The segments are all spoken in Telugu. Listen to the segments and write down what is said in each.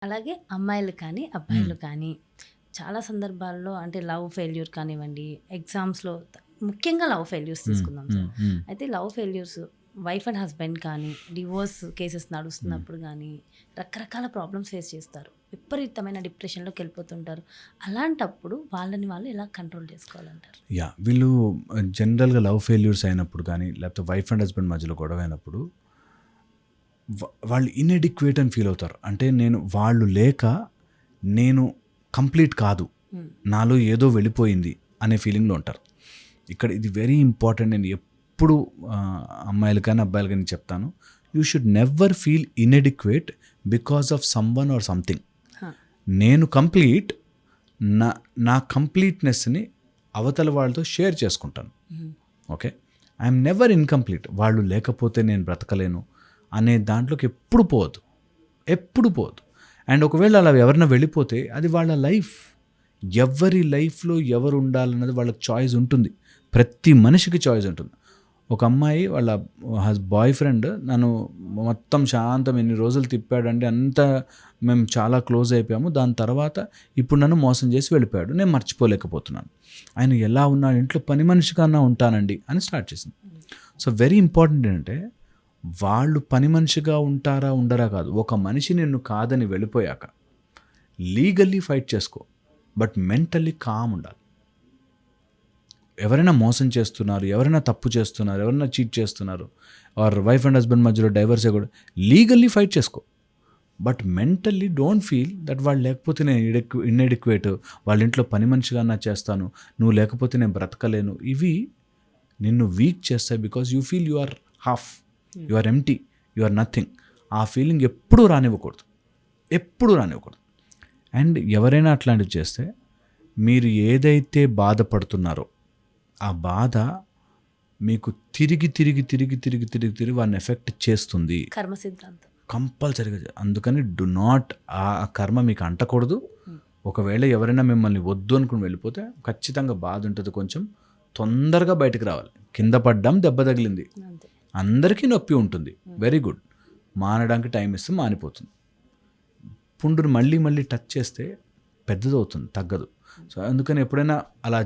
అలాగే అమ్మాయిలు కానీ, హ్మ్. అబ్బాయిలు కానీ చాలా సందర్భాల్లో అంటే లవ్ ఫెయిల్యూర్ కానివ్వండి, ఎగ్జామ్స్‌లో ముఖ్యంగా లవ్ ఫెయిల్యూర్స్ హ్మ్. తీసుకుందాం సార్. హ్మ్. హ్మ్. అయితే love failures wife and husband కానీ, డివోర్స్ కేసెస్ హ్మ్. నడుస్తున్నప్పుడు గానీ, రకరకాల ప్రాబ్లమ్స్ ఫేస్ చేస్తారు. విపరీతమైన డిప్రెషన్‌లోకెళ్ళిపోతుంటారు. అలాంటప్పుడు వాళ్ళని వాళ్ళు ఎలా కంట్రోల్ చేసుకోవాలంటారు? వీళ్ళు జనరల్‌గా లవ్ ఫెయిల్యూర్స్ అయినప్పుడు గానీ, లేకపోతే వైఫ్ అండ్ హస్బెండ్ మధ్యలో గొడవ అయినప్పుడు వాళ్ళు ఇన్‌ఎడిక్వేట్ అని ఫీల్ అవుతారు. అంటే వాళ్ళు లేక నేను కంప్లీట్ కాదు. హ్మ్. నాలో ఏదో వెళ్ళిపోయింది అనే ఫీలింగ్‌లో ఉంటారు. ఇక్కడ ఇది వెరీ ఇంపార్టెంట్. నేను ఎప్పుడు అమ్మాయిలు కానీ, అబ్బాయిలు కానీ చెప్తాను. You should never feel inadequate because of someone or something. ఆ! నేను కంప్లీట్. నా నా కంప్లీట్‌నెస్‌ని అవతల వాళ్ళతో షేర్ చేసుకుంటాను. హ్మ్. ఓకే. I'm never incomplete. వాళ్ళు లేకపోతే నేను బ్రతకలేను అనే దాంట్లోకి ఎప్పుడు పోవద్దు. ఎప్పుడు పోవద్దు. అండ్ ఒకవేళ అలా ఎవరైనా వెళ్ళిపోతే అది వాళ్ళ లైఫ్. ఎవరి లైఫ్‌లో ఎవరు ఉండాలన్నది వాళ్ళకి చాయిస్ ఉంటుంది. ప్రతి మనిషికి చాయిస్ ఉంటుంది. ఒక అమ్మాయి వాళ్ళ బాయ్ ఫ్రెండ్ నన్ను మొత్తం శాంతం ఎన్ని రోజులు తిప్పాడంటే అంతా మేము చాలా క్లోజ్ అయిపోయాము. దాని తర్వాత ఇప్పుడు నన్ను మోసం చేసి వెళ్ళిపోయాడు. నేను మర్చిపోలేకపోతున్నాను. ఆయన ఎలా ఉన్నాడు, ఇంట్లో పని మనిషి కన్నా ఉంటానండి అని స్టార్ట్ చేసింది. సో వెరీ ఇంపార్టెంట్ ఏంటంటే వాళ్ళు పని మనిషిగా ఉంటారా ఉండరా కాదు. ఒక మనిషి నిన్ను కాదని వెళ్ళిపోయాక లీగల్లీ ఫైట్ చేసుకో. బట్ మెంటల్లీ కామ్ ఉండాలి. ఎవరైనా మోసం చేస్తున్నారు, ఎవరైనా తప్పు చేస్తున్నారు, ఎవరైనా చీట్ చేస్తున్నారు, ఆర్ వైఫ్ అండ్ హస్బెండ్ మధ్యలో డైవర్స్ కూడా లీగల్లీ ఫైట్ చేసుకో. But mentally don't feel that వాళ్ళు లేకపోతే నేను ఇన్ఎడిక్వేట్, వాళ్ళ ఇంట్లో పని మనిషిగా నా చేస్తాను, నువ్వు లేకపోతే నేను బ్రతకలేను. ఇవి నిన్ను వీక్ చేస్తాయి. Because you feel you are half, you are empty, you are nothing. ఆ ఫీలింగ్ ఎప్పుడూ రానివ్వకూడదు, ఎప్పుడూ రానివ్వకూడదు. అండ్ ఎవరైనా అట్లాంటివి చేస్తే మీరు ఏదైతే బాధపడుతున్నారో ఆ బాధ మీకు తిరిగి వాడిని ఎఫెక్ట్ చేస్తుంది కర్మ సిద్ధాంతం. కంపల్సరీగా. అందుకని డు నాట్ ఆ కర్మ మీకు అంటకూడదు. ఒకవేళ ఎవరైనా మిమ్మల్ని వద్దు అనుకుని వెళ్ళిపోతే ఖచ్చితంగా బాధ ఉంటుంది. కొంచెం తొందరగా బయటకు రావాలి. కింద పడ్డాం, దెబ్బ తగిలింది, అంతే. అందరికీ నొప్పి ఉంటుంది. Very good. మానడానికి టైం ఇస్తే మానిపోతుంది. పుండును మళ్ళీ మళ్ళీ టచ్ చేస్తే పెద్దదవుతుంది, తగ్గదు. సో అందుకని ఎప్పుడైనా అలా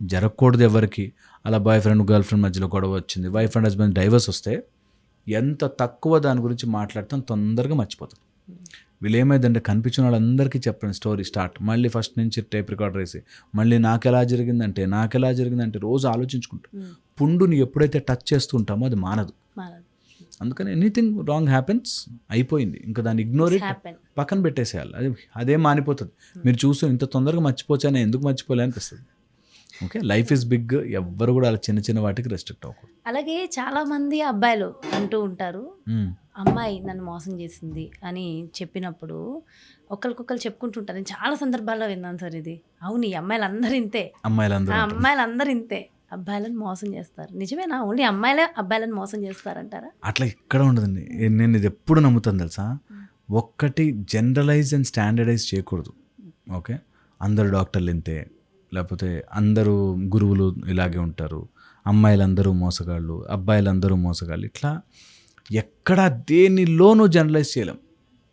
జరగకూడదు ఎవరికి. అలా బాయ్ ఫ్రెండ్ గర్ల్ ఫ్రెండ్ మధ్యలో గొడవ వచ్చింది, వైఫ్ అండ్ హస్బెండ్ డైవర్స్ వస్తే ఎంత తక్కువ దాని గురించి మాట్లాడతాం, తొందరగా మర్చిపోతాం. వీళ్ళు ఏమైందంటే కనిపించిన వాళ్ళందరికీ చెప్పండి స్టోరీ స్టార్ట్, మళ్ళీ ఫస్ట్ నుంచి టేప్ రికార్డర్ వేసి మళ్ళీ నాకెలా జరిగిందంటే రోజు ఆలోచించుకుంటాం. పుండుని ఎప్పుడైతే టచ్ చేస్తూ ఉంటామో అది మానదు. మారదు. అందుకని ఎనీథింగ్ రాంగ్ హ్యాపెన్స్, అయిపోయింది, ఇంకా దాన్ని ఇగ్నోర్ ఇట్, హ్యాపెన్. పక్కన పెట్టేసేయాలి. అదే మానిపోతుంది. మీరు చూస్తూ ఇంత తొందరగా మర్చిపోవచ్చా, ఎందుకు మర్చిపోలే అనిపిస్తుంది. Okay, life is big. ఎవ్వరు కూడా అలా చిన్న చిన్న వాటికి రెస్ట్రిక్ట్ అవ్వకూడదు. అలాగే చాలామంది అబ్బాయిలు అంటూ ఉంటారు, మ్మ్. అమ్మాయి నన్ను మోసం చేసింది అని చెప్పినప్పుడు ఒకరికొకరు చెప్పుకుంటుంటారు. నేను చాలా సందర్భాల్లో విన్నాను సార్ ఇది. అవును, ఈ అమ్మాయిలందరూ ఇంతే, అమ్మాయిలందరూ ఆ అంటారు. అమ్మాయిలందరూ ఇంతే, అబ్బాయిలను మోసం చేస్తారు. నిజమేనా? ఓన్లీ అమ్మాయిలే అబ్బాయిలను మోసం చేస్తారంటారా? అట్లా ఎక్కడ ఉండదండి. నేను ఇది ఎప్పుడు నమ్ముతాను తెలుసా, ఒక్కటి జనరలైజ్ అండ్ స్టాండర్డైజ్ చేయకూడదు. ఓకే, అందరు డాక్టర్లు ఇంతే, లేకపోతే అందరూ గురువులు ఇలాగే ఉంటారు, అమ్మాయిలందరూ మోసగాళ్ళు, అబ్బాయిలందరూ మోసగాళ్ళు, ఇట్లా ఎక్కడ దేనిలోనూ జనరలైజ్ చేయలేం.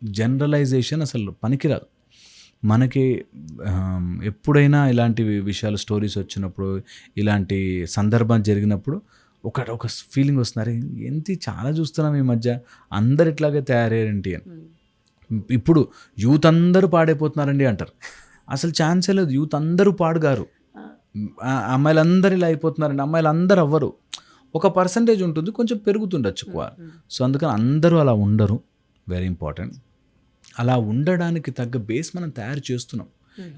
జనరలైజేషన్ అసలు పనికిరాదు మనకి. ఎప్పుడైనా ఇలాంటి విషయాలు స్టోరీస్ వచ్చినప్పుడు, ఇలాంటి సందర్భం జరిగినప్పుడు ఒక ఫీలింగ్ వస్తున్నారు, ఏంటి చాలా చూస్తున్నాం ఈ మధ్య, అందరు ఇట్లాగే తయారయ్యారేంటి అని. ఇప్పుడు యూత్ అందరూ పాడైపోతున్నారండి అంటారు. అసలు ఛాన్సే లేదు. యూత్ అందరూ పాడుగారు. అమ్మాయిలందరూ ఇలా అయిపోతున్నారండి, అమ్మాయిలు అందరూ అవ్వరు. ఒక పర్సంటేజ్ ఉంటుంది, కొంచెం పెరుగుతుండొచ్చు ఎక్కువ. సో అందుకని అందరూ అలా ఉండరు. Very important. అలా ఉండడానికి తగ్గ బేస్ మనం తయారు చేస్తున్నాం.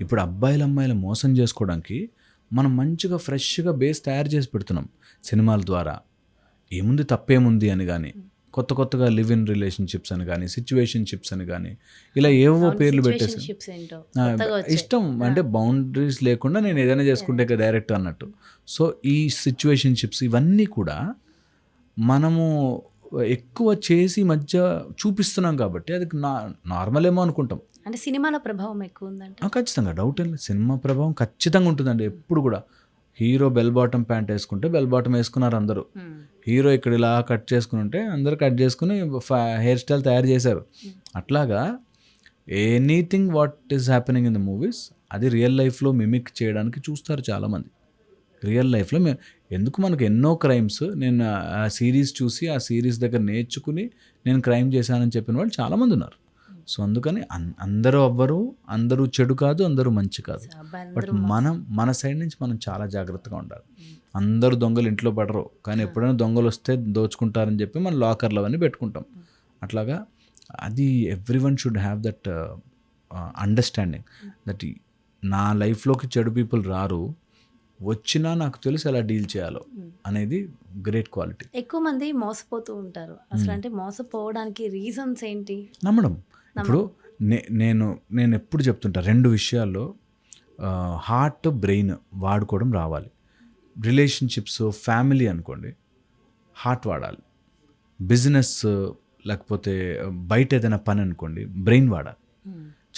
ఇప్పుడు అమ్మాయిలు మోసం చేసుకోవడానికి మనం మంచిగా ఫ్రెష్గా బేస్ తయారు చేసి పెడుతున్నాం సినిమాల ద్వారా. ఏముంది, తప్పేముంది అని కానీ, కొత్తగా లివ్ ఇన్ రిలేషన్షిప్స్ అని కానీ, సిచ్యువేషన్షిప్స్ అని కానీ, ఇలా ఏవో పేర్లు పెట్టేసి సిచ్యువేషన్షిప్స్ ఏంటో కొత్తగా వచ్చాయి. ఇష్టం అంటే బౌండరీస్ లేకుండా నేను ఏదైనా చేసుకుంటే డైరెక్ట్ అన్నట్టు. సో ఈ సిచ్యువేషన్షిప్స్ ఇవన్నీ కూడా మనము ఎక్కువ చేసి మధ్య చూపిస్తున్నాం కాబట్టి అది నార్మల్ ఏమో అనుకుంటాం. అంటే సినిమాల ప్రభావం ఎక్కువ ఉందంటే ఖచ్చితంగా డౌట్ ఏం లేదు. సినిమా ప్రభావం ఖచ్చితంగా ఉంటుందండి. ఎప్పుడు కూడా హీరో బెల్ బాటమ్ ప్యాంట్ వేసుకుంటే బెల్ బాటమ్ వేసుకున్నారు అందరూ. హీరో ఇక్కడ ఇలా కట్ చేసుకుని ఉంటే అందరూ కట్ చేసుకుని హెయిర్ స్టైల్ తయారు చేశారు. అట్లాగా anything what is happening in the movies అది రియల్ లైఫ్లో మిమిక్ చేయడానికి చూస్తారు చాలామంది. రియల్ లైఫ్లో ఎందుకు మనకు ఎన్నో క్రైమ్స్ నేను ఆ సిరీస్ చూసి ఆ సిరీస్ దగ్గర నేర్చుకుని నేను క్రైమ్ చేశానని చెప్పిన వాళ్ళు చాలామంది ఉన్నారు. సో అందుకని అందరూ అవ్వరు, అందరూ చెడు కాదు, అందరూ మంచి కాదు. బట్ మన సైడ్ నుంచి మనం చాలా జాగ్రత్తగా ఉండాలి. అందరూ దొంగలు ఇంట్లో పడరు, కానీ ఎప్పుడైనా దొంగలు వస్తే దోచుకుంటారని చెప్పి మనం లాకర్లు అవన్నీ పెట్టుకుంటాం. అట్లాగా అది every one should have that understanding that నా లైఫ్లోకి చెడు పీపుల్ రారు, వచ్చినా నాకు తెలుసు ఎలా డీల్ చేయాలో అనేది గ్రేట్ క్వాలిటీ. ఎక్కువ మంది మోసపోతూ ఉంటారు. అసలు అంటే మోసపోవడానికి రీజన్స్ ఏంటి? నమ్మడం. ఇప్పుడు నేను ఎప్పుడు చెప్తుంటా 2 విషయాల్లో హార్ట్ బ్రెయిన్ వాడుకోవడం రావాలి. రిలేషన్షిప్స్, ఫ్యామిలీ అనుకోండి, హార్ట్ వాడాలి. బిజినెస్ లేకపోతే బయట ఏదైనా పని అనుకోండి, బ్రెయిన్ వాడాలి.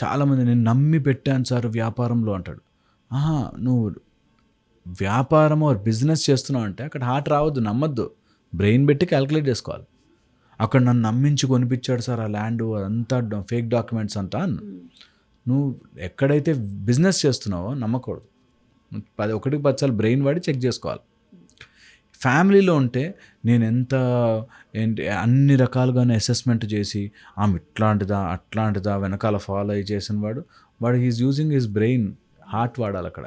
చాలామంది నేను నమ్మి పెట్టాను సార్ వ్యాపారంలో అంటాడు. నువ్వు వ్యాపారం బిజినెస్ చేస్తున్నావు అంటే అక్కడ హార్ట్ రావద్దు, నమ్మద్దు, బ్రెయిన్ పెట్టి క్యాలిక్యులేట్ చేసుకోవాలి. అక్కడ నన్ను నమ్మించి కొనిపించాడు సార్ ఆ ల్యాండ్, అంతా ఫేక్ డాక్యుమెంట్స్ అంతా. నువ్వు ఎక్కడైతే బిజినెస్ చేస్తున్నావో నమ్మకూడదు. 10 సార్లు బ్రెయిన్ వాడి చెక్ చేసుకోవాలి. ఫ్యామిలీలో ఉంటే నేను ఏంటి అన్ని రకాలుగానే అసెస్మెంట్ చేసి ఆమె ఇట్లాంటిదా అట్లాంటిదా వెనకాల ఫాలో అయ్యి చేసిన వాడు he's using his brain. Heart వాడాలి అక్కడ.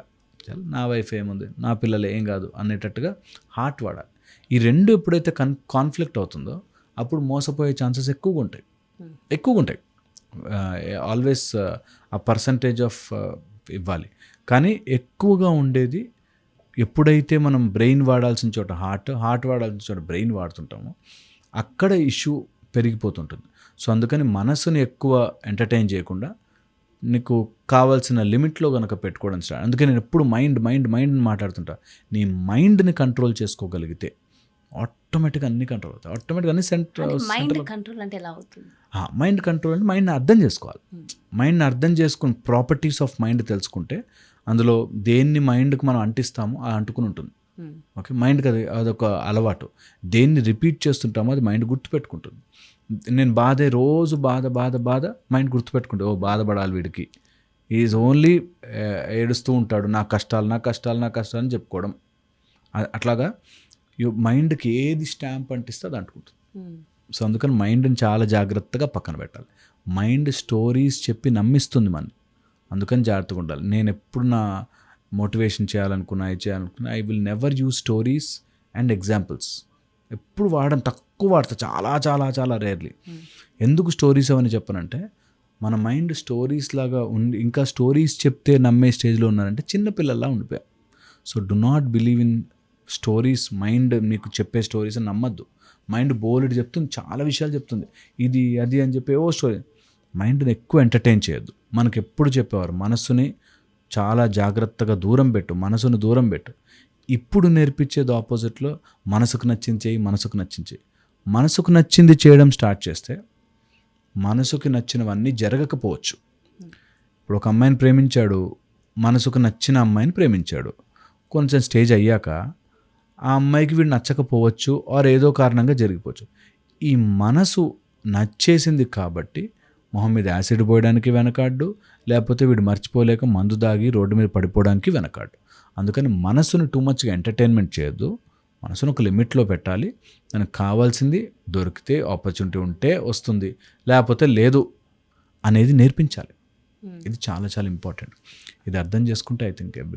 నా వైఫ్ ఏముంది, నా పిల్లలు ఏం కాదు అనేటట్టుగా హార్ట్ వాడాలి. ఈ 2 ఎప్పుడైతే కాన్ఫ్లిక్ట్ అవుతుందో అప్పుడు మోసపోయే ఛాన్సెస్ ఎక్కువగా ఉంటాయి. ఆల్వేస్ ఆ పర్సంటేజ్ ఆఫ్ ఇవ్వాలి. కానీ ఎక్కువగా ఉండేది ఎప్పుడైతే మనం బ్రెయిన్ వాడాల్సిన చోట హార్ట్ వాడాల్సిన చోట బ్రెయిన్ వాడుతుంటామో అక్కడ ఇష్యూ పెరిగిపోతుంటుంది. సో అందుకని మనసుని ఎక్కువ ఎంటర్టైన్ చేయకుండా నీకు కావాల్సిన లిమిట్లో కనుక పెట్టుకోవడం స్టార్ట్. అందుకే నేను ఎప్పుడు మైండ్ మాట్లాడుతుంటా. నీ మైండ్ని కంట్రోల్ చేసుకోగలిగితే ఆటోమేటిక్గా అన్ని కంట్రోల్ అవుతాయి. ఆటోమేటిక్గా అన్ని మైండ్ కంట్రోల్ అంటే ఎలా అవుతుంది? మైండ్ కంట్రోల్ అంటే మైండ్ని అర్థం చేసుకోవాలి. మైండ్ని అర్థం చేసుకుని ప్రాపర్టీస్ ఆఫ్ మైండ్ తెలుసుకుంటే అందులో దేన్ని మైండ్కి మనం అంటిస్తామో అది అంటుకుని ఉంటుంది. ఓకే, మైండ్కి అదొక అలవాటు. దేన్ని రిపీట్ చేస్తుంటామో అది మైండ్ గుర్తుపెట్టుకుంటుంది. నేను రోజు బాధ మైండ్ గుర్తుపెట్టుకుంటే బాధపడాలి వీడికి, ఈజ్ ఓన్లీ ఏడుస్తూ ఉంటాడు, నా కష్టాలు అని చెప్పుకోవడం. అట్లాగా మైండ్కి ఏది స్టాంప్ అంటిస్తే అది అంటుకుంటుంది. సో అందుకని మైండ్ని చాలా జాగ్రత్తగా పక్కన పెట్టాలి. మైండ్ స్టోరీస్ చెప్పి నమ్మిస్తుంది మన, అందుకని జాగ్రత్తగా ఉండాలి. నేను ఎప్పుడు నా మోటివేషన్ చేయాలనుకున్నా I will never use stories and examples. ఎప్పుడు తక్కువ వాడతా, చాలా రేర్లీ. ఎందుకు స్టోరీస్ అవన్నీ చెప్పనంటే మన మైండ్ స్టోరీస్ లాగా ఉండి ఇంకా స్టోరీస్ చెప్తే నమ్మే స్టేజ్లో ఉన్నారంటే చిన్నపిల్లల్లా ఉండిపోయాం. So do not believe in stories. Mind మీకు చెప్పే స్టోరీస్ అని నమ్మద్దు. మైండ్ బోలెడు చెప్తుంది, చాలా విషయాలు చెప్తుంది, ఇది అది అని చెప్పి స్టోరీ. మైండ్ని ఎక్కువ ఎంటర్టైన్ చేయొద్దు. మనకు ఎప్పుడు చెప్పేవారు మనసుని చాలా జాగ్రత్తగా దూరం పెట్టు, మనసును దూరం పెట్టు. ఇప్పుడు నేర్పించేది ఆపోజిట్లో మనసుకు నచ్చింది చేయి, మనసుకు నచ్చింది చేయడం స్టార్ట్ చేస్తే మనసుకు నచ్చినవన్నీ జరగకపోవచ్చు. ఇప్పుడు ఒక అమ్మాయిని ప్రేమించాడు, మనసుకు నచ్చిన అమ్మాయిని ప్రేమించాడు. కొంచెం స్టేజ్ అయ్యాక ఆ అమ్మాయికి వీడు నచ్చకపోవచ్చు, ఆర్ ఏదో కారణంగా జరిగిపోవచ్చు. ఈ మనసు నచ్చేసింది కాబట్టి మొహం మీద యాసిడ్ పోయడానికి వెనకాడ్డు, లేకపోతే వీడు మర్చిపోలేక మందు దాగి రోడ్డు మీద పడిపోవడానికి వెనకాడ్డు. అందుకని మనసును టూ మచ్గా ఎంటర్టైన్మెంట్ చేయొద్దు. మనసును ఒక లిమిట్లో పెట్టాలి. దానికి కావాల్సింది దొరికితే ఆపర్చునిటీ ఉంటే వస్తుంది, లేకపోతే లేదు అనేది నేర్పించాలి. ఇది చాలా ఇంపార్టెంట్. ఇది అర్థం చేసుకుంటే ఐ థింక్ ఎవ్రీథింగ్